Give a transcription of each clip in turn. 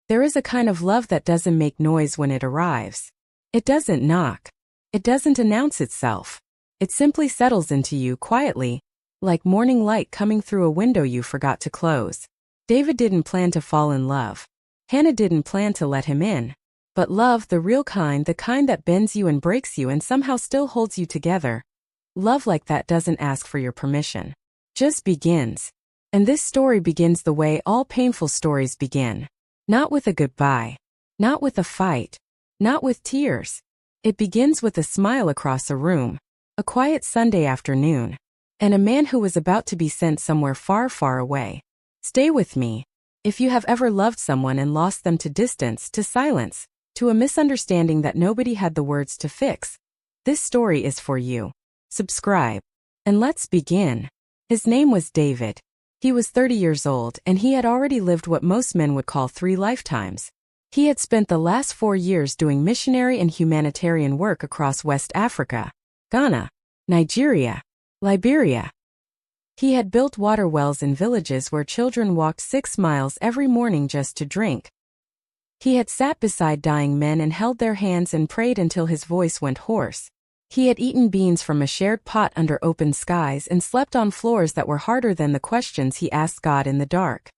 There is a kind of love that doesn't make noise when it arrives. It doesn't knock. It doesn't announce itself. It simply settles into you quietly, like morning light coming through a window you forgot to close. David didn't plan to fall in love. Hannah didn't plan to let him in. But love, the real kind, the kind that bends you and breaks you and somehow still holds you together, love like that doesn't ask for your permission. Just begins. And this story begins the way all painful stories begin. Not with a goodbye. Not with a fight. Not with tears. It begins with a smile across a room. A quiet Sunday afternoon. And a man who was about to be sent somewhere far, far away. Stay with me. If you have ever loved someone and lost them to distance, to silence, to a misunderstanding that nobody had the words to fix, this story is for you. Subscribe. And let's begin. His name was David. He was 30 years old and he had already lived what most men would call 3 lifetimes. He had spent the last 4 years doing missionary and humanitarian work across West Africa, Ghana, Nigeria, Liberia. He had built water wells in villages where children walked 6 miles every morning just to drink. He had sat beside dying men and held their hands and prayed until his voice went hoarse. He had eaten beans from a shared pot under open skies and slept on floors that were harder than the questions he asked God in the dark.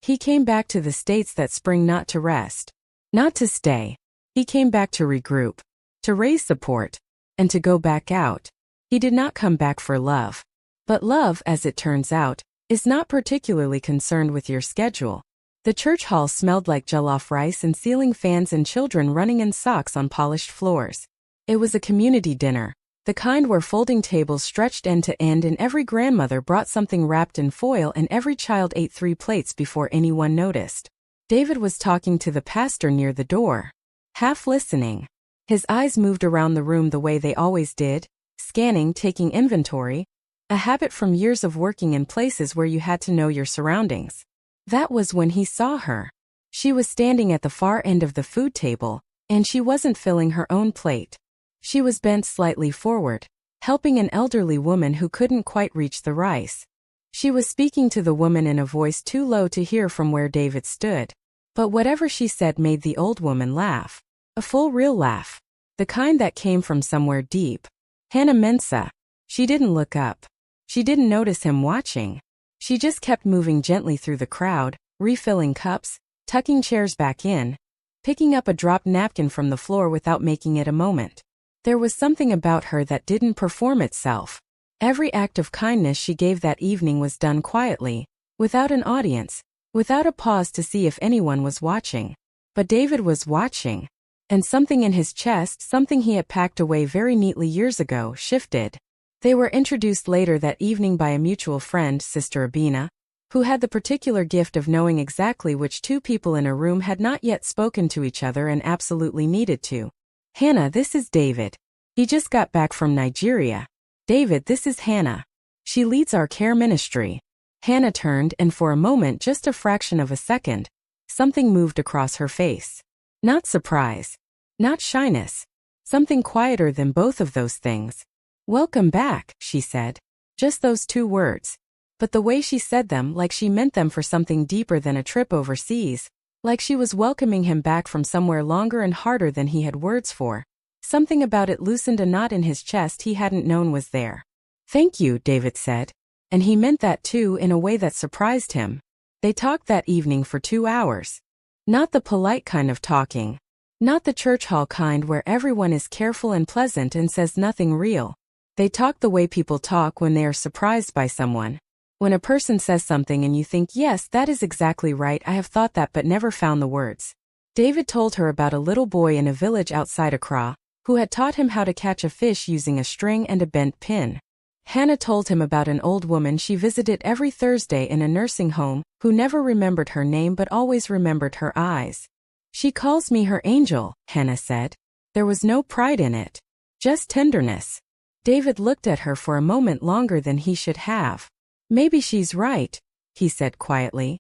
He came back to the States that spring not to rest, not to stay. He came back to regroup, to raise support, and to go back out. He did not come back for love. But love, as it turns out, is not particularly concerned with your schedule. The church hall smelled like jollof rice and ceiling fans and children running in socks on polished floors. It was a community dinner, the kind where folding tables stretched end to end and every grandmother brought something wrapped in foil and every child ate 3 plates before anyone noticed. David was talking to the pastor near the door, half listening. His eyes moved around the room the way they always did, scanning, taking inventory, a habit from years of working in places where you had to know your surroundings. That was when he saw her. She was standing at the far end of the food table, and she wasn't filling her own plate. She was bent slightly forward, helping an elderly woman who couldn't quite reach the rice. She was speaking to the woman in a voice too low to hear from where David stood. But whatever she said made the old woman laugh. A full real laugh. The kind that came from somewhere deep. Hannah Mensah. She didn't look up. She didn't notice him watching. She just kept moving gently through the crowd, refilling cups, tucking chairs back in, picking up a dropped napkin from the floor without making it a moment. There was something about her that didn't perform itself. Every act of kindness she gave that evening was done quietly, without an audience, without a pause to see if anyone was watching. But David was watching. And something in his chest, something he had packed away very neatly years ago, shifted. They were introduced later that evening by a mutual friend, Sister Abina, who had the particular gift of knowing exactly which 2 people in a room had not yet spoken to each other and absolutely needed to. Hannah, this is David. He just got back from Nigeria. David, this is Hannah. She leads our care ministry. Hannah turned and for a moment, just a fraction of a second, something moved across her face. Not surprise. Not shyness. Something quieter than both of those things. Welcome back, she said. Just those 2 words. But the way she said them, like she meant them for something deeper than a trip overseas, like she was welcoming him back from somewhere longer and harder than he had words for. Something about it loosened a knot in his chest he hadn't known was there. Thank you, David said. And he meant that too in a way that surprised him. They talked that evening for 2 hours. Not the polite kind of talking. Not the church hall kind where everyone is careful and pleasant and says nothing real. They talk the way people talk when they are surprised by someone. When a person says something and you think, yes, that is exactly right, I have thought that but never found the words. David told her about a little boy in a village outside Accra, who had taught him how to catch a fish using a string and a bent pin. Hannah told him about an old woman she visited every Thursday in a nursing home, who never remembered her name but always remembered her eyes. She calls me her angel, Hannah said. There was no pride in it. Just tenderness. David looked at her for a moment longer than he should have. Maybe she's right, he said quietly.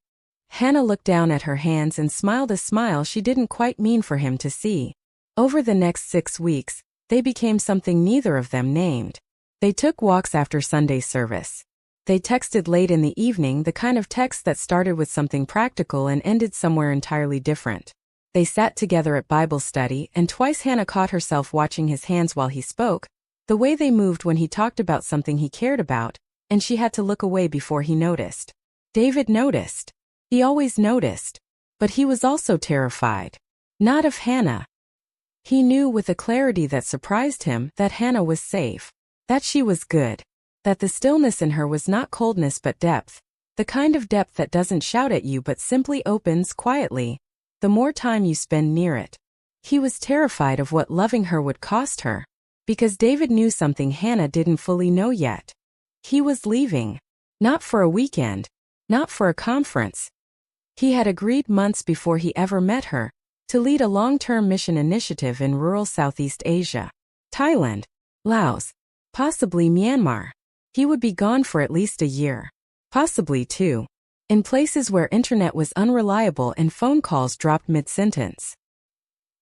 Hannah looked down at her hands and smiled a smile she didn't quite mean for him to see. Over the next 6 weeks, they became something neither of them named. They took walks after Sunday service. They texted late in the evening, the kind of text that started with something practical and ended somewhere entirely different. They sat together at Bible study, and twice Hannah caught herself watching his hands while he spoke, the way they moved when he talked about something he cared about, and she had to look away before he noticed. David noticed. He always noticed. But he was also terrified. Not of Hannah. He knew with a clarity that surprised him that Hannah was safe. That she was good. That the stillness in her was not coldness but depth. The kind of depth that doesn't shout at you but simply opens quietly, the more time you spend near it. He was terrified of what loving her would cost her. Because David knew something Hannah didn't fully know yet. He was leaving. Not for a weekend. Not for a conference. He had agreed months before he ever met her to lead a long-term mission initiative in rural Southeast Asia. Thailand, Laos, possibly Myanmar. He would be gone for at least a year. Possibly 2. In places where internet was unreliable and phone calls dropped mid-sentence.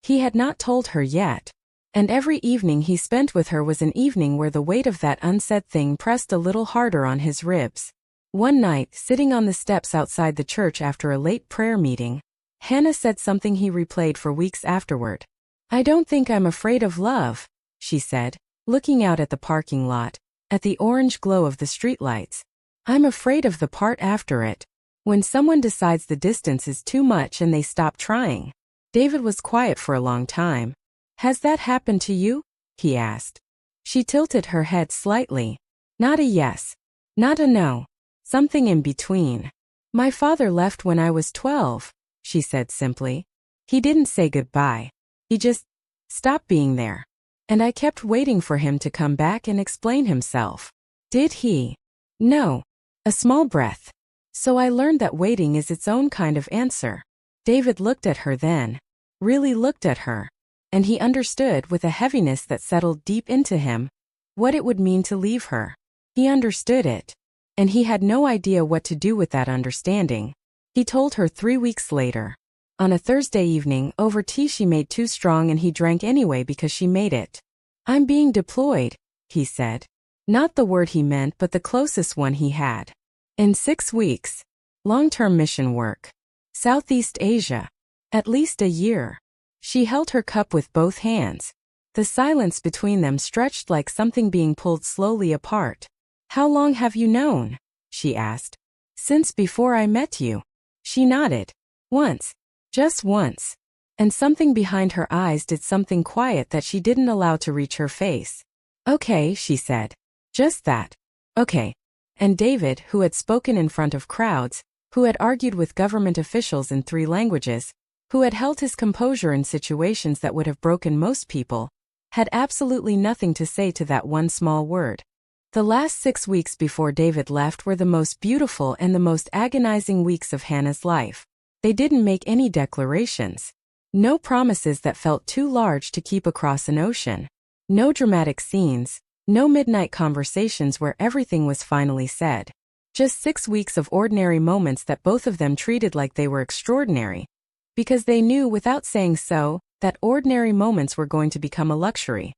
He had not told her yet. And every evening he spent with her was an evening where the weight of that unsaid thing pressed a little harder on his ribs. One night, sitting on the steps outside the church after a late prayer meeting, Hannah said something he replayed for weeks afterward. "I don't think I'm afraid of love," she said, looking out at the parking lot, at the orange glow of the streetlights. "I'm afraid of the part after it. When someone decides the distance is too much and they stop trying." David was quiet for a long time. "Has that happened to you?" he asked. She tilted her head slightly. "Not a yes. Not a no. Something in between. My father left when I was 12, she said simply. He didn't say goodbye. He just stopped being there. And I kept waiting for him to come back and explain himself. Did he? No. A small breath. So I learned that waiting is its own kind of answer. David looked at her then. Really looked at her. And he understood with a heaviness that settled deep into him what it would mean to leave her. He understood it. And he had no idea what to do with that understanding. He told her 3 weeks later. On a Thursday evening, over tea she made too strong and he drank anyway because she made it. "I'm being deployed," he said. Not the word he meant but the closest one he had. In 6 weeks. Long-term mission work. Southeast Asia. At least a year. She held her cup with both hands. The silence between them stretched like something being pulled slowly apart. "How long have you known?" she asked. "Since before I met you." She nodded. "Once. Just once." And something behind her eyes did something quiet that she didn't allow to reach her face. "Okay," she said. "Just that. Okay." And David, who had spoken in front of crowds, who had argued with government officials in 3 languages, who had held his composure in situations that would have broken most people, had absolutely nothing to say to that one small word. The last 6 weeks before David left were the most beautiful and the most agonizing weeks of Hannah's life. They didn't make any declarations. No promises that felt too large to keep across an ocean. No dramatic scenes. No midnight conversations where everything was finally said. Just 6 weeks of ordinary moments that both of them treated like they were extraordinary. Because they knew without saying so, that ordinary moments were going to become a luxury.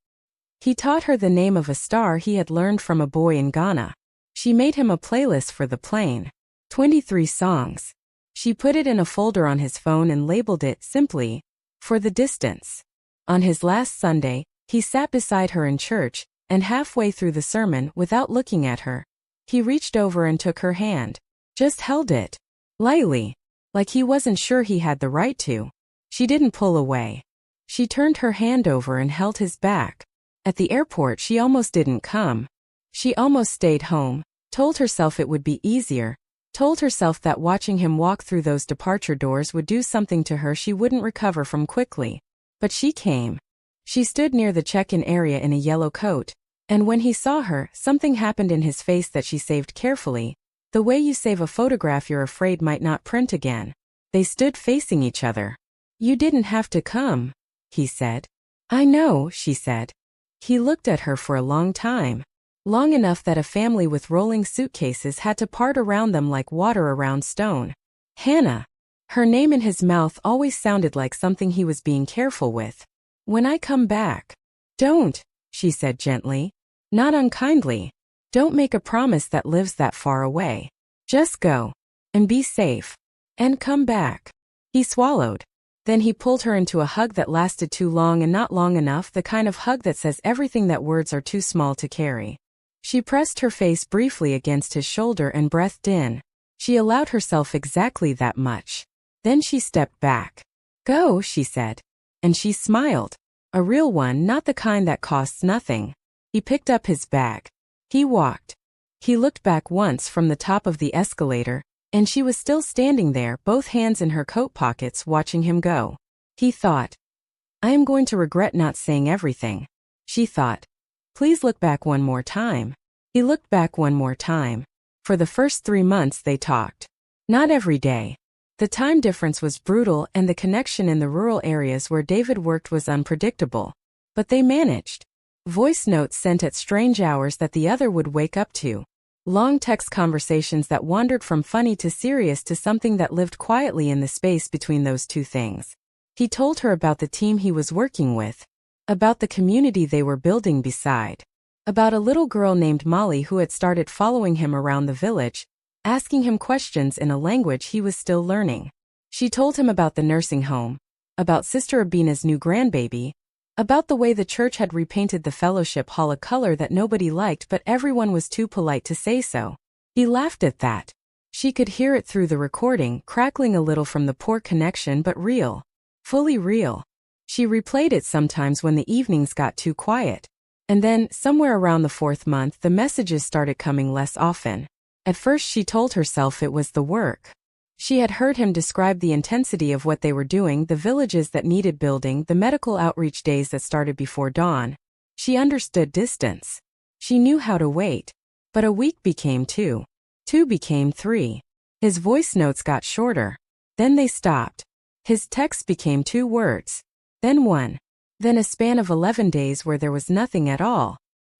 He taught her the name of a star he had learned from a boy in Ghana. She made him a playlist for the plane. 23 songs. She put it in a folder on his phone and labeled it simply, "For the Distance." On his last Sunday, he sat beside her in church, and halfway through the sermon, without looking at her, he reached over and took her hand. Just held it. Lightly. Like he wasn't sure he had the right to. She didn't pull away. She turned her hand over and held his back. At the airport she almost didn't come. She almost stayed home, told herself it would be easier, told herself that watching him walk through those departure doors would do something to her she wouldn't recover from quickly. But she came. She stood near the check-in area in a yellow coat, and when he saw her, something happened in his face that she saved carefully, the way you save a photograph you're afraid might not print again. They stood facing each other. "You didn't have to come," he said. "I know," she said. He looked at her for a long time. Long enough that a family with rolling suitcases had to part around them like water around stone. Hannah. Her name in his mouth always sounded like something he was being careful with. "When I come back." "Don't," she said gently. Not unkindly. Don't make a promise that lives that far away. Just go. And be safe. And come back. He swallowed. Then he pulled her into a hug that lasted too long and not long enough, the kind of hug that says everything that words are too small to carry. She pressed her face briefly against his shoulder and breathed in. She allowed herself exactly that much. Then she stepped back. Go, she said. And she smiled. A real one, not the kind that costs nothing. He picked up his bag. He walked. He looked back once from the top of the escalator, and she was still standing there, both hands in her coat pockets, watching him go. He thought, I am going to regret not saying everything. She thought, please look back one more time. He looked back one more time. For the first 3 months they talked. Not every day. The time difference was brutal and the connection in the rural areas where David worked was unpredictable. But they managed. Voice notes sent at strange hours that the other would wake up to. Long text conversations that wandered from funny to serious to something that lived quietly in the space between those two things. He told her about the team he was working with, about the community they were building beside, about a little girl named Molly who had started following him around the village, asking him questions in a language he was still learning. She told him about the nursing home, about Sister Abina's new grandbaby, about the way the church had repainted the fellowship hall a color that nobody liked but everyone was too polite to say so. He laughed at that. She could hear it through the recording, crackling a little from the poor connection, but real. Fully real. She replayed it sometimes when the evenings got too quiet. And then, somewhere around the 4th month, the messages started coming less often. At first she told herself it was the work. She had heard him describe the intensity of what they were doing, the villages that needed building, the medical outreach days that started before dawn. She understood distance. She knew how to wait. But a week became 2. 2 became 3. His voice notes got shorter. Then they stopped. His text became 2 words. Then 1. Then a span of 11 days where there was nothing at all.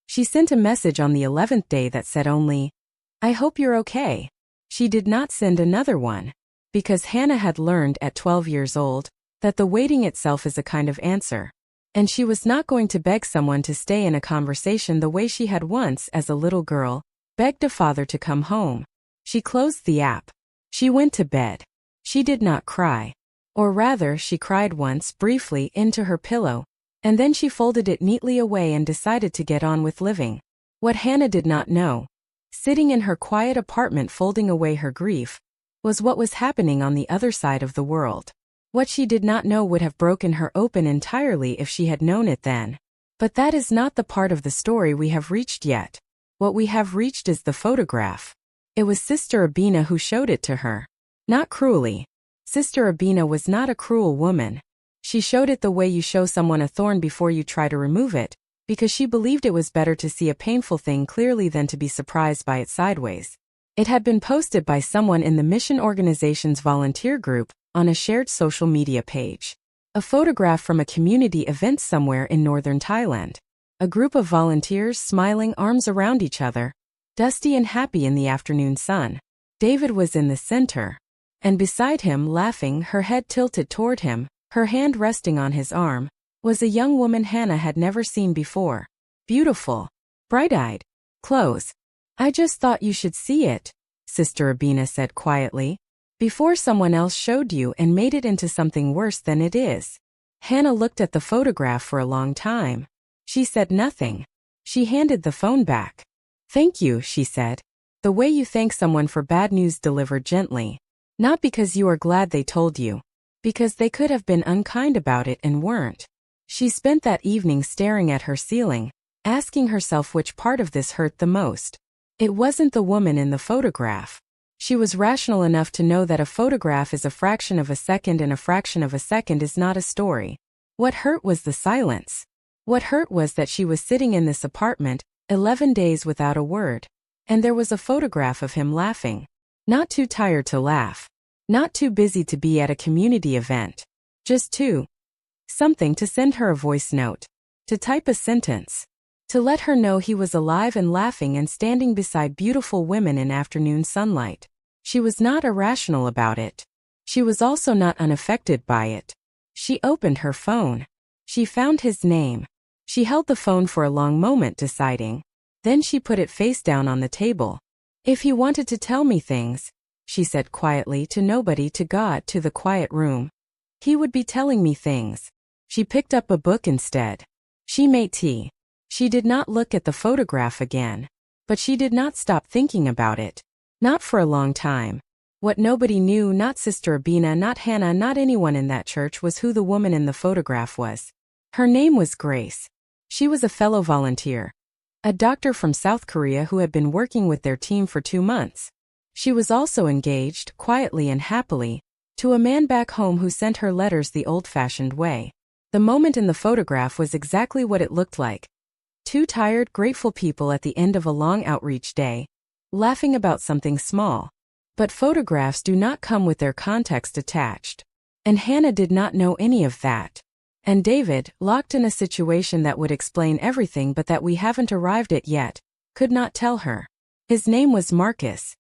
She sent a message on the 11th day that said only, I hope you're okay. She did not send another one, because Hannah had learned at 12 years old that the waiting itself is a kind of answer, and she was not going to beg someone to stay in a conversation the way she had once, as a little girl, begged a father to come home. She closed the app. She went to bed. She did not cry. Or rather, she cried once, briefly, into her pillow, and then she folded it neatly away and decided to get on with living. What Hannah did not know, sitting in her quiet apartment folding away her grief, was what was happening on the other side of the world. What she did not know would have broken her open entirely if she had known it then. But that is not the part of the story we have reached yet. What we have reached is the photograph. It was Sister Abina who showed it to her. Not cruelly. Sister Abina was not a cruel woman. She showed it the way you show someone a thorn before you try to remove it, because she believed it was better to see a painful thing clearly than to be surprised by it sideways. It had been posted by someone in the mission organization's volunteer group on a shared social media page. A photograph from a community event somewhere in northern Thailand. A group of volunteers smiling, arms around each other, dusty and happy in the afternoon sun. David was in the center. And beside him, laughing, her head tilted toward him, her hand resting on his arm, was a young woman Hannah had never seen before. Beautiful. Bright-eyed. Close. I just thought you should see it, Sister Abina said quietly, before someone else showed you and made it into something worse than it is. Hannah looked at the photograph for a long time. She said nothing. She handed the phone back. Thank you, she said. The way you thank someone for bad news delivered gently. Not because you are glad they told you. Because they could have been unkind about it and weren't. She spent that evening staring at her ceiling, asking herself which part of this hurt the most. It wasn't the woman in the photograph. She was rational enough to know that a photograph is a fraction of a second and a fraction of a second is not a story. What hurt was the silence. What hurt was that she was sitting in this apartment, 11 days without a word. And there was a photograph of him laughing. Not too tired to laugh. Not too busy to be at a community event. Just something to send her a voice note. To type a sentence. To let her know he was alive and laughing and standing beside beautiful women in afternoon sunlight. She was not irrational about it. She was also not unaffected by it. She opened her phone. She found his name. She held the phone for a long moment deciding. Then she put it face down on the table. If he wanted to tell me things, she said quietly, to nobody, to God, to the quiet room, he would be telling me things. She picked up a book instead. She made tea. She did not look at the photograph again. But she did not stop thinking about it. Not for a long time. What nobody knew, not Sister Abina, not Hannah, not anyone in that church, was who the woman in the photograph was. Her name was Grace. She was a fellow volunteer. A doctor from South Korea who had been working with their team for 2 months. She was also engaged, quietly and happily, to a man back home who sent her letters the old-fashioned way. The moment in the photograph was exactly what it looked like. 2 tired, grateful people at the end of a long outreach day, laughing about something small. But photographs do not come with their context attached. And Hannah did not know any of that. And David, locked in a situation that would explain everything but that we haven't arrived at yet, could not tell her. His name was Marcus.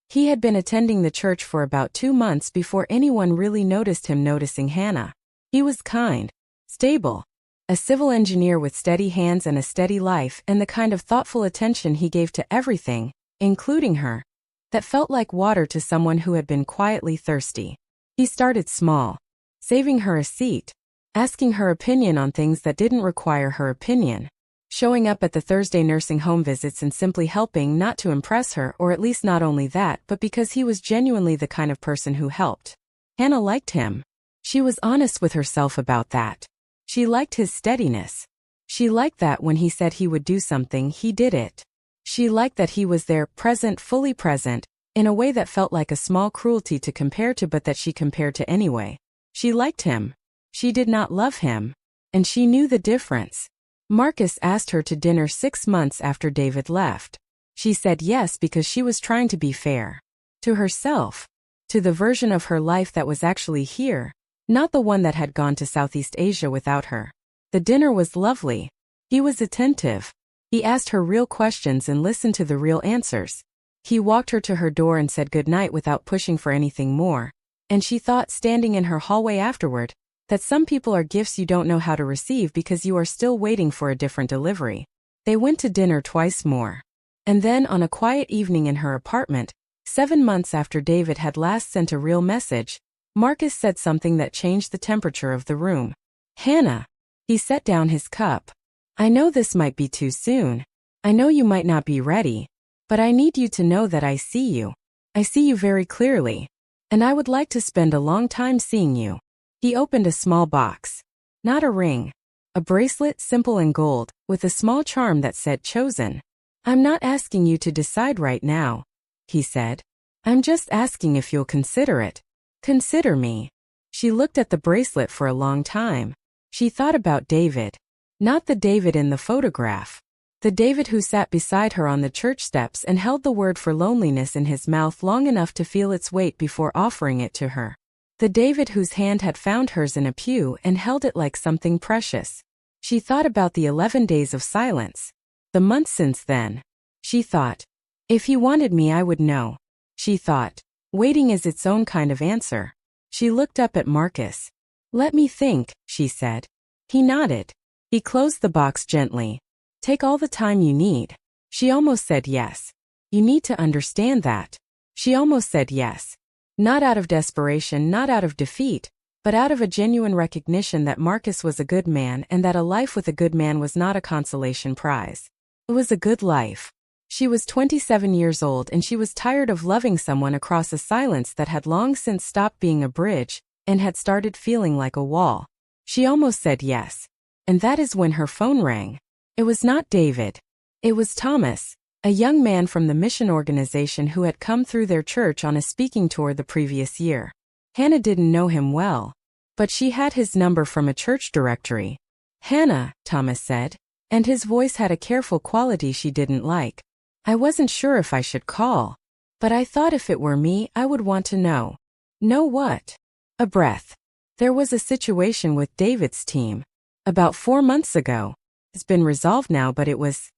He had been attending the church for about 2 months before anyone really noticed him noticing Hannah. He was kind, stable, a civil engineer with steady hands and a steady life, and the kind of thoughtful attention he gave to everything, including her, that felt like water to someone who had been quietly thirsty. He started small, saving her a seat, asking her opinion on things that didn't require her opinion, showing up at the Thursday nursing home visits and simply helping, not to impress her, or at least not only that, but because he was genuinely the kind of person who helped. Hannah liked him. She was honest with herself about that. She liked his steadiness. She liked that when he said he would do something, he did it. She liked that he was there, present, fully present, in a way that felt like a small cruelty to compare to, but that she compared to anyway. She liked him. She did not love him. And she knew the difference. Marcus asked her to dinner 6 months after David left. She said yes because she was trying to be fair. To herself. To the version of her life that was actually here. Not the one that had gone to Southeast Asia without her. The dinner was lovely. He was attentive. He asked her real questions and listened to the real answers. He walked her to her door and said goodnight without pushing for anything more. And she thought, standing in her hallway afterward, that some people are gifts you don't know how to receive because you are still waiting for a different delivery. They went to dinner twice more. And then, on a quiet evening in her apartment, 7 months after David had last sent a real message, Marcus said something that changed the temperature of the room. Hannah. He set down his cup. I know this might be too soon. I know you might not be ready. But I need you to know that I see you. I see you very clearly. And I would like to spend a long time seeing you. He opened a small box. Not a ring. A bracelet, simple and gold, with a small charm that said chosen. I'm not asking you to decide right now, he said. I'm just asking if you'll consider it. Consider me. She looked at the bracelet for a long time. She thought about David. Not the David in the photograph. The David who sat beside her on the church steps and held the word for loneliness in his mouth long enough to feel its weight before offering it to her. The David whose hand had found hers in a pew and held it like something precious. She thought about the 11 days of silence. The months since then. She thought, if he wanted me I would know. She thought, waiting is its own kind of answer. She looked up at Marcus. Let me think, she said. He nodded. He closed the box gently. Take all the time you need. She almost said yes. You need to understand that. She almost said yes. Not out of desperation, not out of defeat, but out of a genuine recognition that Marcus was a good man and that a life with a good man was not a consolation prize. It was a good life. She was 27 years old and she was tired of loving someone across a silence that had long since stopped being a bridge and had started feeling like a wall. She almost said yes. And that is when her phone rang. It was not David. It was Thomas, a young man from the mission organization who had come through their church on a speaking tour the previous year. Hannah didn't know him well, but she had his number from a church directory. Hannah, Thomas said, and his voice had a careful quality she didn't like. I wasn't sure if I should call, but I thought if it were me I would want to know. Know what? A breath. There was a situation with David's team. About 4 months ago. It's been resolved now, but it was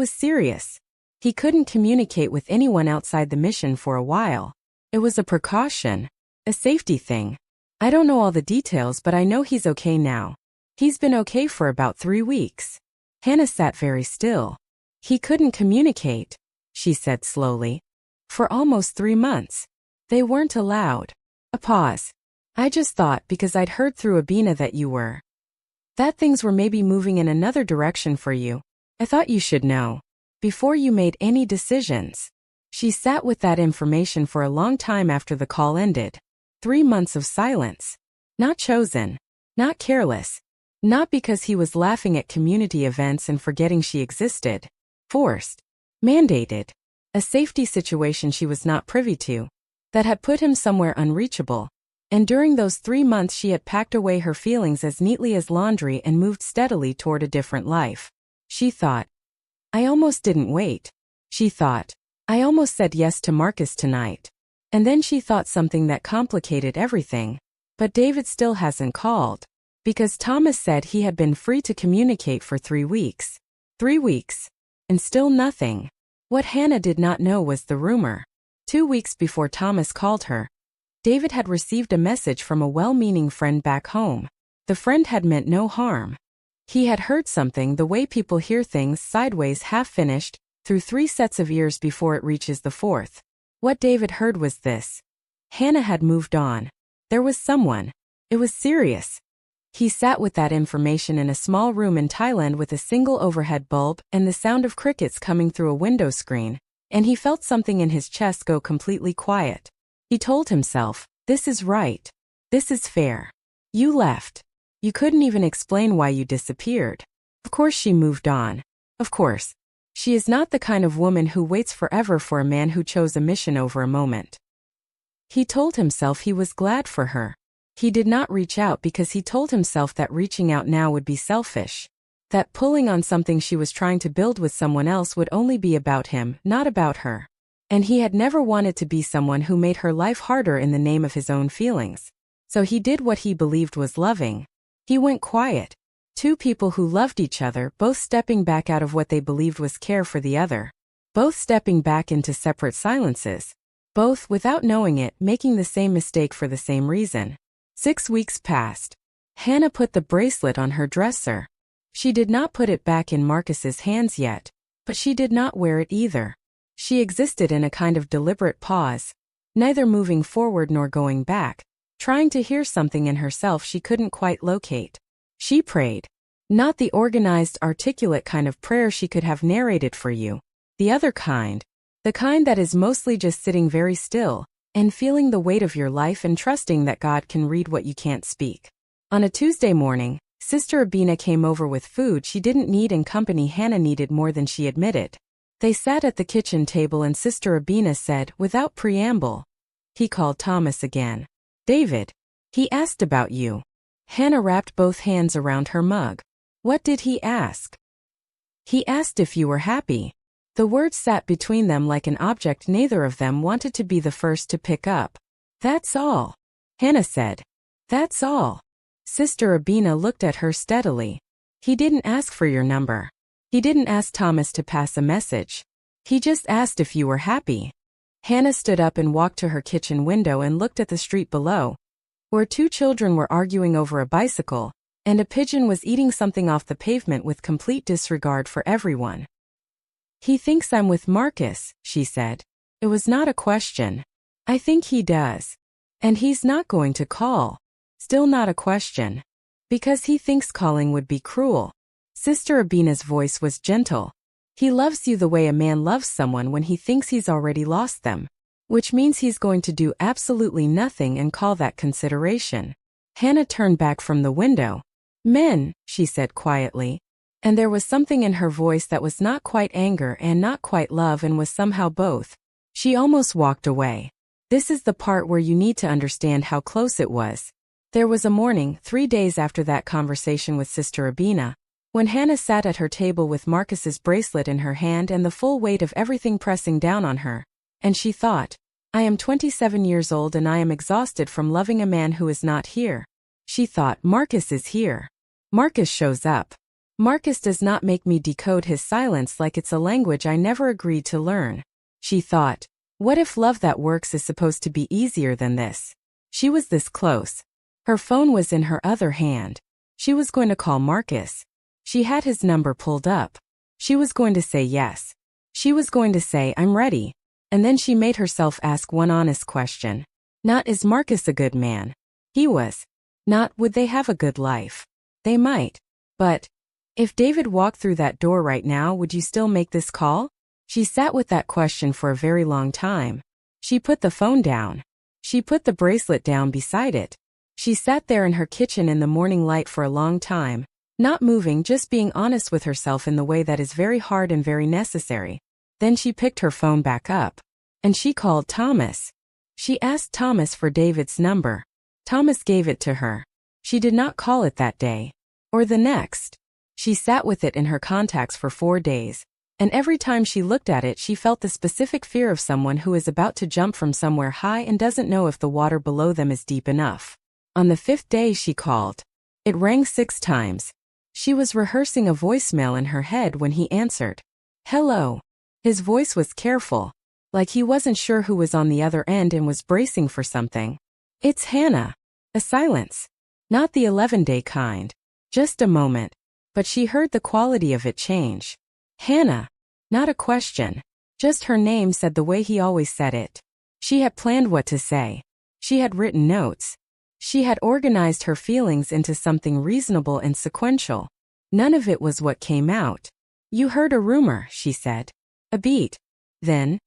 serious. He couldn't communicate with anyone outside the mission for a while. It was a precaution, a safety thing. I don't know all the details, but I know he's okay now. He's been okay for about 3 weeks. Hannah sat very still. He couldn't communicate, she said slowly. For almost 3 months. They weren't allowed. A pause. I just thought because I'd heard through Abina that things were maybe moving in another direction for you. I thought you should know. Before you made any decisions. She sat with that information for a long time after the call ended. 3 months of silence. Not chosen. Not careless. Not because he was laughing at community events and forgetting she existed. Forced. Mandated. A safety situation she was not privy to. That had put him somewhere unreachable. And during those 3 months she had packed away her feelings as neatly as laundry and moved steadily toward a different life. She thought, I almost didn't wait. She thought, I almost said yes to Marcus tonight. And then she thought something that complicated everything. But David still hasn't called. Because Thomas said he had been free to communicate for 3 weeks. 3 weeks. And still nothing. What Hannah did not know was the rumor. 2 weeks before Thomas called her, David had received a message from a well-meaning friend back home. The friend had meant no harm. He had heard something the way people hear things sideways half-finished, through 3 sets of ears before it reaches the 4th. What David heard was this. Hannah had moved on. There was someone. It was serious. He sat with that information in a small room in Thailand with a single overhead bulb and the sound of crickets coming through a window screen, and he felt something in his chest go completely quiet. He told himself, this is right. This is fair. You left. You couldn't even explain why you disappeared. Of course she moved on. Of course. She is not the kind of woman who waits forever for a man who chose a mission over a moment. He told himself he was glad for her. He did not reach out because he told himself that reaching out now would be selfish. That pulling on something she was trying to build with someone else would only be about him, not about her. And he had never wanted to be someone who made her life harder in the name of his own feelings. So he did what he believed was loving. He went quiet. 2 people who loved each other, both stepping back out of what they believed was care for the other. Both stepping back into separate silences. Both, without knowing it, making the same mistake for the same reason. 6 weeks passed. Hannah put the bracelet on her dresser. She did not put it back in Marcus's hands yet, but she did not wear it either. She existed in a kind of deliberate pause, neither moving forward nor going back, trying to hear something in herself she couldn't quite locate. She prayed. Not the organized, articulate kind of prayer she could have narrated for you. The other kind. The kind that is mostly just sitting very still, and feeling the weight of your life and trusting that God can read what you can't speak. On a Tuesday morning, Sister Abina came over with food she didn't need and company Hannah needed more than she admitted. They sat at the kitchen table and Sister Abina said, without preamble. He called Thomas again. David. He asked about you. Hannah wrapped both hands around her mug. What did he ask? He asked if you were happy. The words sat between them like an object neither of them wanted to be the first to pick up. That's all. Hannah said. That's all. Sister Abina looked at her steadily. He didn't ask for your number. He didn't ask Thomas to pass a message. He just asked if you were happy. Hannah stood up and walked to her kitchen window and looked at the street below, where 2 children were arguing over a bicycle, and a pigeon was eating something off the pavement with complete disregard for everyone. He thinks I'm with Marcus, she said. It was not a question. I think he does. And he's not going to call. Still not a question. Because he thinks calling would be cruel. Sister Abina's voice was gentle. He loves you the way a man loves someone when he thinks he's already lost them. Which means he's going to do absolutely nothing and call that consideration. Hannah turned back from the window. Men, she said quietly. And there was something in her voice that was not quite anger and not quite love and was somehow both. She almost walked away. This is the part where you need to understand how close it was. There was a morning, 3 days after that conversation with Sister Abina, when Hannah sat at her table with Marcus's bracelet in her hand and the full weight of everything pressing down on her, and she thought, I am 27 years old and I am exhausted from loving a man who is not here. She thought, Marcus is here. Marcus shows up. Marcus does not make me decode his silence like it's a language I never agreed to learn. She thought, what if love that works is supposed to be easier than this? She was this close. Her phone was in her other hand. She was going to call Marcus. She had his number pulled up. She was going to say yes. She was going to say, I'm ready. And then she made herself ask one honest question. Not, is Marcus a good man? He was. Not, would they have a good life? They might. But if David walked through that door right now, would you still make this call? She sat with that question for a very long time. She put the phone down. She put the bracelet down beside it. She sat there in her kitchen in the morning light for a long time, not moving, just being honest with herself in the way that is very hard and very necessary. Then she picked her phone back up. And she called Thomas. She asked Thomas for David's number. Thomas gave it to her. She did not call it that day. Or the next. She sat with it in her contacts for 4 days. And every time she looked at it, she felt the specific fear of someone who is about to jump from somewhere high and doesn't know if the water below them is deep enough. On the 5th day she called. It rang 6 times. She was rehearsing a voicemail in her head when he answered. Hello. His voice was careful, like he wasn't sure who was on the other end and was bracing for something. It's Hannah. A silence. Not the 11-day kind. Just a moment. But she heard the quality of it change. Hannah. Not a question. Just her name said the way he always said it. She had planned what to say. She had written notes. She had organized her feelings into something reasonable and sequential. None of it was what came out. You heard a rumor, she said. A beat. Then,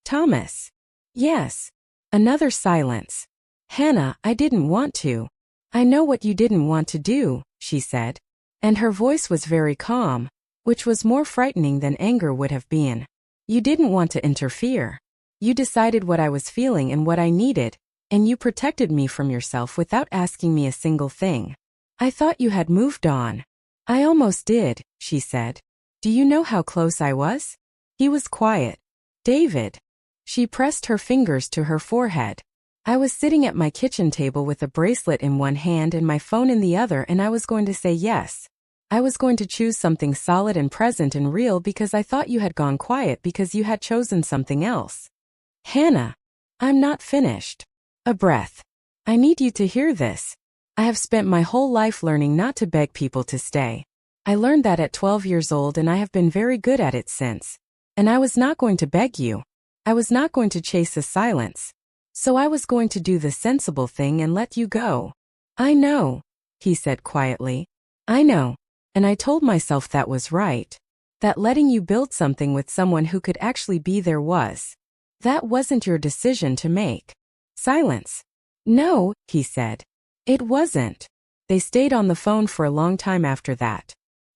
Thomas. Yes. Another silence. Hannah, I didn't want to. I know what you didn't want to do, she said. And her voice was very calm, which was more frightening than anger would have been. You didn't want to interfere. You decided what I was feeling and what I needed, and you protected me from yourself without asking me a single thing. I thought you had moved on. I almost did, she said. Do you know how close I was? He was quiet. David. She pressed her fingers to her forehead. I was sitting at my kitchen table with a bracelet in one hand and my phone in the other, and I was going to say yes. I was going to choose something solid and present and real because I thought you had gone quiet because you had chosen something else. Hannah. I'm not finished. A breath. I need you to hear this. I have spent my whole life learning not to beg people to stay. I learned that at 12 years old and I have been very good at it since. And I was not going to beg you. I was not going to chase a silence. So I was going to do the sensible thing and let you go. I know, he said quietly. I know. And I told myself that was right. That letting you build something with someone who could actually be there was. That wasn't your decision to make. Silence. No, he said. It wasn't. They stayed on the phone for a long time after that.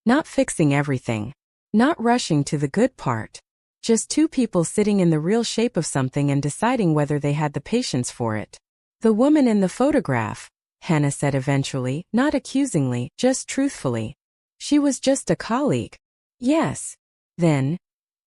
Not fixing everything. Not rushing to the good part. Just 2 people sitting in the real shape of something and deciding whether they had the patience for it. The woman in the photograph, Hannah said eventually, not accusingly, just truthfully. She was just a colleague. Yes. Then.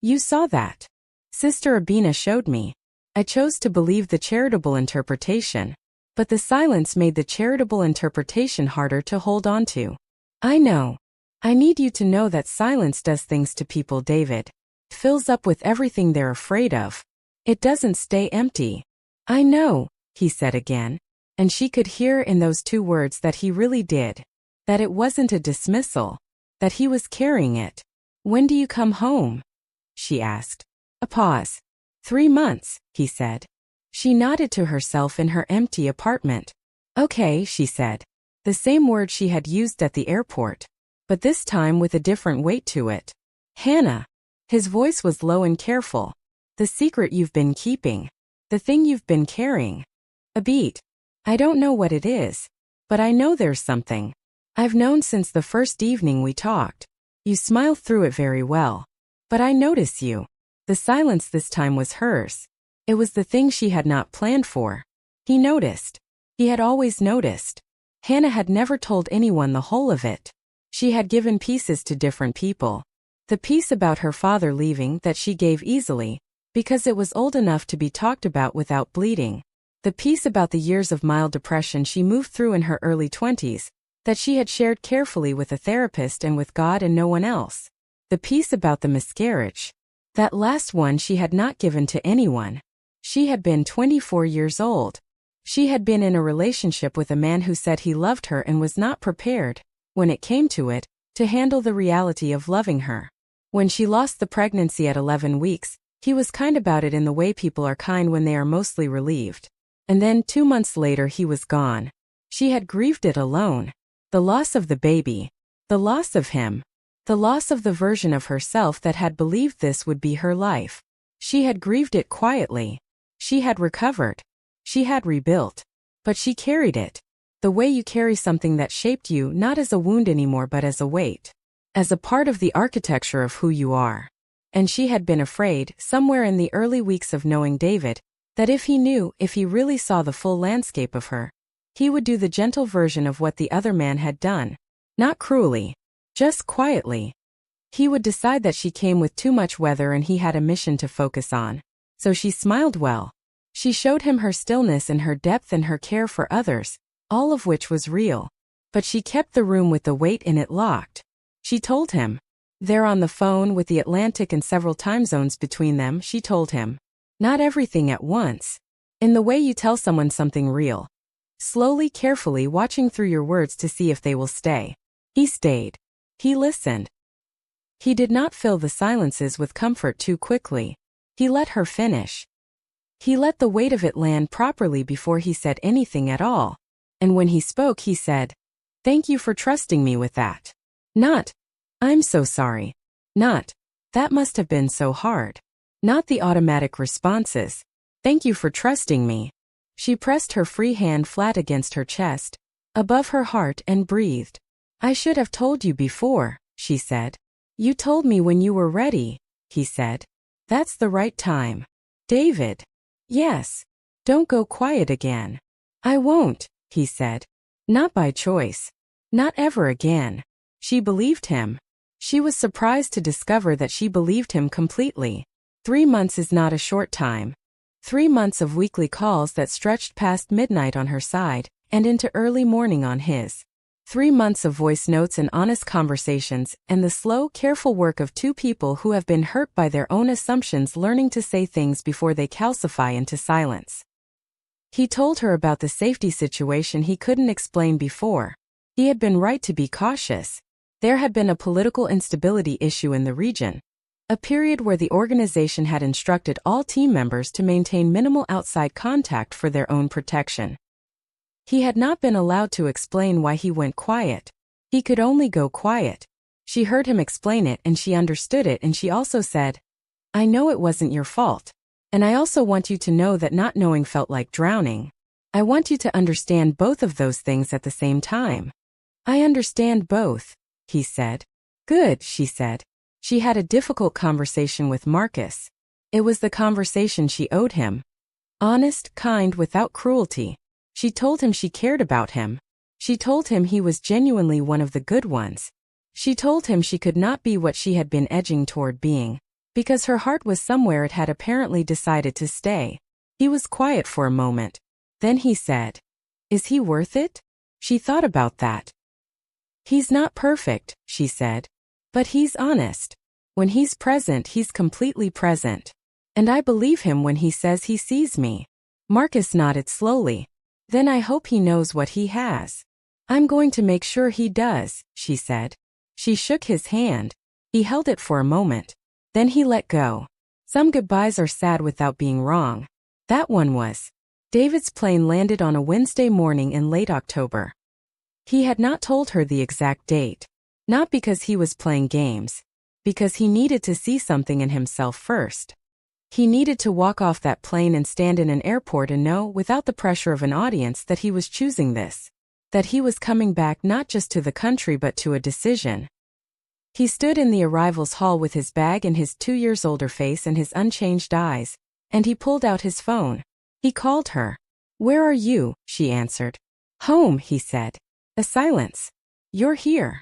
You saw that. Sister Abina showed me. I chose to believe the charitable interpretation. But the silence made the charitable interpretation harder to hold on to. I know. I need you to know that silence does things to people, David. Fills up with everything they're afraid of. It doesn't stay empty. I know, he said again. And she could hear in those 2 words that he really did. That it wasn't a dismissal. That he was carrying it. When do you come home? She asked. A pause. 3 months, he said. She nodded to herself in her empty apartment. Okay, she said. The same word she had used at the airport. But this time with a different weight to it. Hannah. His voice was low and careful. The secret you've been keeping. The thing you've been carrying. A beat. I don't know what it is. But I know there's something. I've known since the first evening we talked. You smile through it very well. But I notice you. The silence this time was hers. It was the thing she had not planned for. He noticed. He had always noticed. Hannah had never told anyone the whole of it. She had given pieces to different people. The piece about her father leaving that she gave easily, because it was old enough to be talked about without bleeding. The piece about the years of mild depression she moved through in her early 20s, that she had shared carefully with a therapist and with God and no one else. The piece about the miscarriage. That last one she had not given to anyone. She had been 24 years old. She had been in a relationship with a man who said he loved her and was not prepared, when it came to it, to handle the reality of loving her. When she lost the pregnancy at 11 weeks, he was kind about it in the way people are kind when they are mostly relieved. And then 2 months later he was gone. She had grieved it alone. The loss of the baby. The loss of him. The loss of the version of herself that had believed this would be her life. She had grieved it quietly. She had recovered. She had rebuilt. But she carried it. The way you carry something that shaped you not as a wound anymore but as a weight. As a part of the architecture of who you are. And she had been afraid, somewhere in the early weeks of knowing David, that if he really saw the full landscape of her, he would do the gentle version of what the other man had done. Not cruelly. Just quietly. He would decide that she came with too much weather and he had a mission to focus on. So she smiled well. She showed him her stillness and her depth and her care for others, all of which was real. But she kept the room with the weight in it locked. She told him. There on the phone with the Atlantic and several time zones between them, she told him. Not everything at once. In the way you tell someone something real. Slowly, carefully watching through your words to see if they will stay. He stayed. He listened. He did not fill the silences with comfort too quickly. He let her finish. He let the weight of it land properly before he said anything at all. And when he spoke, he said, "Thank you for trusting me with that." Not, "I'm so sorry." Not, "That must have been so hard." Not the automatic responses. "Thank you for trusting me." She pressed her free hand flat against her chest, above her heart, and breathed. "I should have told you before," she said. "You told me when you were ready," he said. "That's the right time." David. "Yes. Don't go quiet again." "I won't," he said. "Not by choice. Not ever again." She believed him. She was surprised to discover that she believed him completely. 3 months is not a short time. 3 months of weekly calls that stretched past midnight on her side, and into early morning on his. 3 months of voice notes and honest conversations, and the slow, careful work of two people who have been hurt by their own assumptions learning to say things before they calcify into silence. He told her about the safety situation he couldn't explain before. He had been right to be cautious. There had been a political instability issue in the region. A period where the organization had instructed all team members to maintain minimal outside contact for their own protection. He had not been allowed to explain why he went quiet. He could only go quiet. She heard him explain it and she understood it, and she also said, "I know it wasn't your fault. And I also want you to know that not knowing felt like drowning. I want you to understand both of those things at the same time." "I understand both," he said. "Good," she said. She had a difficult conversation with Marcus. It was the conversation she owed him. Honest, kind, without cruelty. She told him she cared about him. She told him he was genuinely one of the good ones. She told him she could not be what she had been edging toward being, because her heart was somewhere it had apparently decided to stay. He was quiet for a moment. Then he said, "Is he worth it?" She thought about that. "He's not perfect," she said. "But he's honest. When he's present, he's completely present. And I believe him when he says he sees me." Marcus nodded slowly. "Then I hope he knows what he has." "I'm going to make sure he does," she said. She shook his hand. He held it for a moment. Then he let go. Some goodbyes are sad without being wrong. That one was. David's plane landed on a Wednesday morning in late October. He had not told her the exact date. Not because he was playing games. Because he needed to see something in himself first. He needed to walk off that plane and stand in an airport and know, without the pressure of an audience, that he was choosing this. That he was coming back not just to the country but to a decision. He stood in the arrivals hall with his bag and his 2 years older face and his unchanged eyes, and he pulled out his phone. He called her. "Where are you?" she answered. "Home," he said. A silence. "You're here."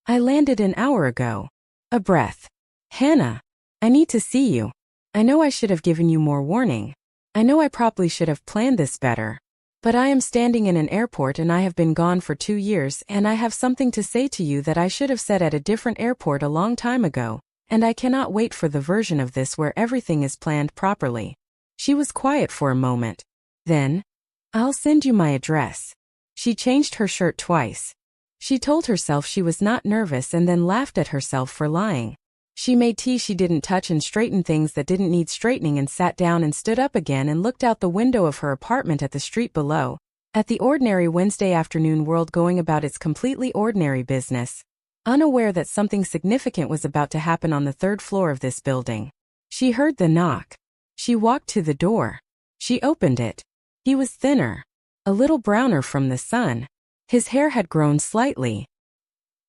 "I landed an hour ago." A breath. "Hannah, I need to see you. I know I should have given you more warning. I know I probably should have planned this better. But I am standing in an airport and I have been gone for 2 years, and I have something to say to you that I should have said at a different airport a long time ago, and I cannot wait for the version of this where everything is planned properly." She was quiet for a moment. Then, "I'll send you my address." She changed her shirt twice. She told herself she was not nervous and then laughed at herself for lying. She made tea she didn't touch and straightened things that didn't need straightening and sat down and stood up again and looked out the window of her apartment at the street below, at the ordinary Wednesday afternoon world going about its completely ordinary business, unaware that something significant was about to happen on the third floor of this building. She heard the knock. She walked to the door. She opened it. He was thinner, a little browner from the sun. His hair had grown slightly.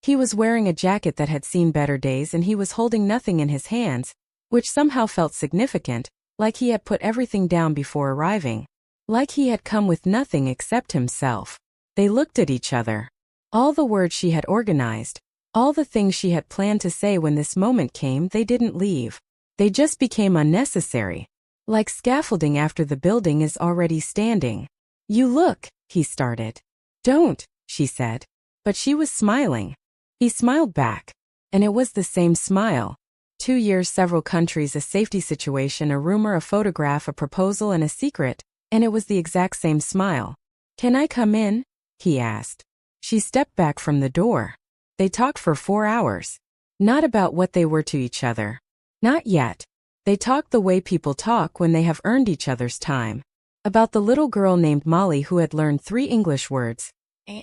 He was wearing a jacket that had seen better days and he was holding nothing in his hands, which somehow felt significant, like he had put everything down before arriving. Like he had come with nothing except himself. They looked at each other. All the words she had organized, all the things she had planned to say when this moment came, they didn't leave. They just became unnecessary, like scaffolding after the building is already standing. "You look," he started. "Don't," she said. But she was smiling. He smiled back. And it was the same smile. 2 years, several countries, a safety situation, a rumor, a photograph, a proposal, and a secret, and it was the exact same smile. "Can I come in?" he asked. She stepped back from the door. They talked for 4 hours. Not about what they were to each other. Not yet. They talked the way people talk when they have earned each other's time. About the little girl named Molly who had learned 3 English words,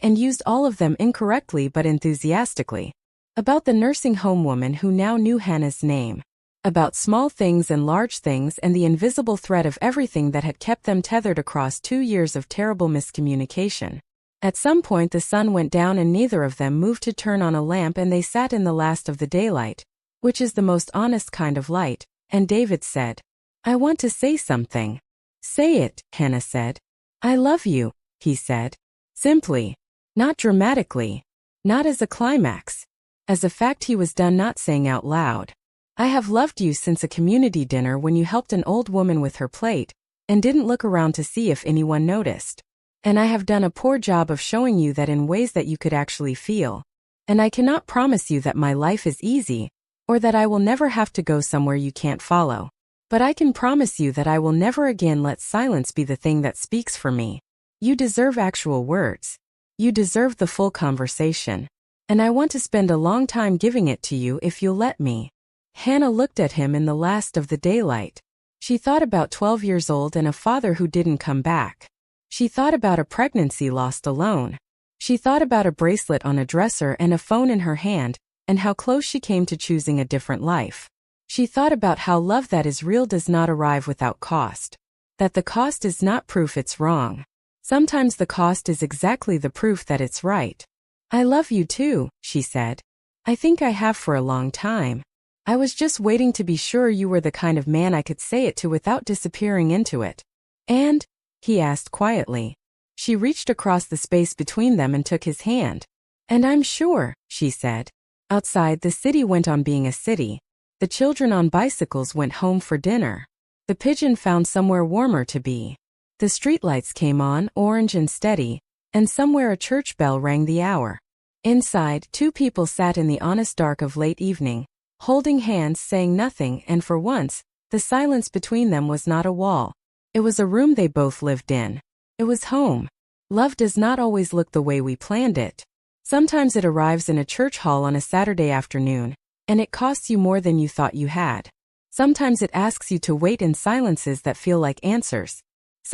and used all of them incorrectly but enthusiastically. About the nursing home woman who now knew Hannah's name. About small things and large things and the invisible thread of everything that had kept them tethered across 2 years of terrible miscommunication. At some point the sun went down and neither of them moved to turn on a lamp and they sat in the last of the daylight, which is the most honest kind of light, and David said, "I want to say something." "Say it," Hannah said. "I love you," he said. Simply. Not dramatically. Not as a climax. As a fact he was done not saying out loud. "I have loved you since a community dinner when you helped an old woman with her plate, and didn't look around to see if anyone noticed. And I have done a poor job of showing you that in ways that you could actually feel. And I cannot promise you that my life is easy, or that I will never have to go somewhere you can't follow. But I can promise you that I will never again let silence be the thing that speaks for me. You deserve actual words. You deserve the full conversation. And I want to spend a long time giving it to you if you'll let me." Hannah looked at him in the last of the daylight. She thought about 12 years old and a father who didn't come back. She thought about a pregnancy lost alone. She thought about a bracelet on a dresser and a phone in her hand, and how close she came to choosing a different life. She thought about how love that is real does not arrive without cost. That the cost is not proof it's wrong. Sometimes the cost is exactly the proof that it's right. "I love you too," she said. "I think I have for a long time. I was just waiting to be sure you were the kind of man I could say it to without disappearing into it." "And?" he asked quietly. She reached across the space between them and took his hand. "And I'm sure," she said. Outside, the city went on being a city. The children on bicycles went home for dinner. The pigeon found somewhere warmer to be. The streetlights came on, orange and steady, and somewhere a church bell rang the hour. Inside, 2 people sat in the honest dark of late evening, holding hands, saying nothing, and for once, the silence between them was not a wall. It was a room they both lived in. It was home. Love does not always look the way we planned it. Sometimes it arrives in a church hall on a Saturday afternoon, and it costs you more than you thought you had. Sometimes it asks you to wait in silences that feel like answers.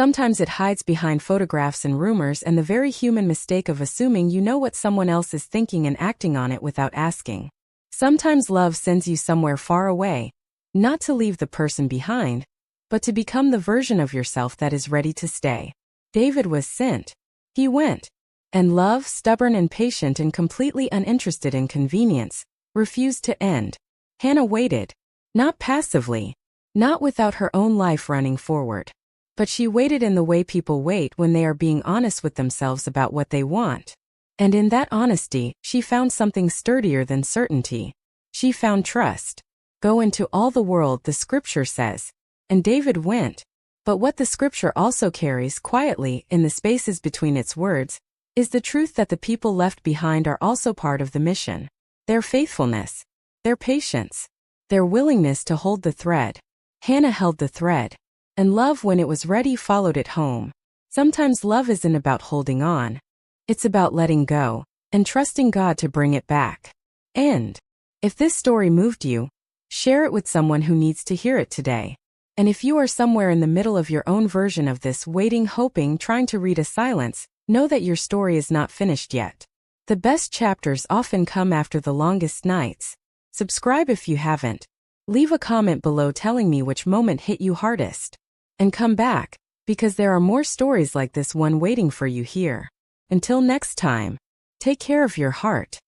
Sometimes it hides behind photographs and rumors and the very human mistake of assuming you know what someone else is thinking and acting on it without asking. Sometimes love sends you somewhere far away, not to leave the person behind, but to become the version of yourself that is ready to stay. David was sent. He went. And love, stubborn and patient and completely uninterested in convenience, refused to end. Hannah waited. Not passively. Not without her own life running forward. But she waited in the way people wait when they are being honest with themselves about what they want. And in that honesty, she found something sturdier than certainty. She found trust. Go into all the world, the scripture says. And David went. But what the scripture also carries quietly, in the spaces between its words, is the truth that the people left behind are also part of the mission. Their faithfulness. Their patience. Their willingness to hold the thread. Hannah held the thread. And love, when it was ready, followed it home. Sometimes love isn't about holding on. It's about letting go, and trusting God to bring it back. End. If this story moved you, Share it with someone who needs to hear it today. And if you are somewhere in the middle of your own version of this, waiting, hoping, trying to read a silence, know that your story is not finished yet. The best chapters often come after the longest nights. Subscribe if you haven't. Leave a comment below telling me which moment hit you hardest. And come back, because there are more stories like this one waiting for you here. Until next time, take care of your heart.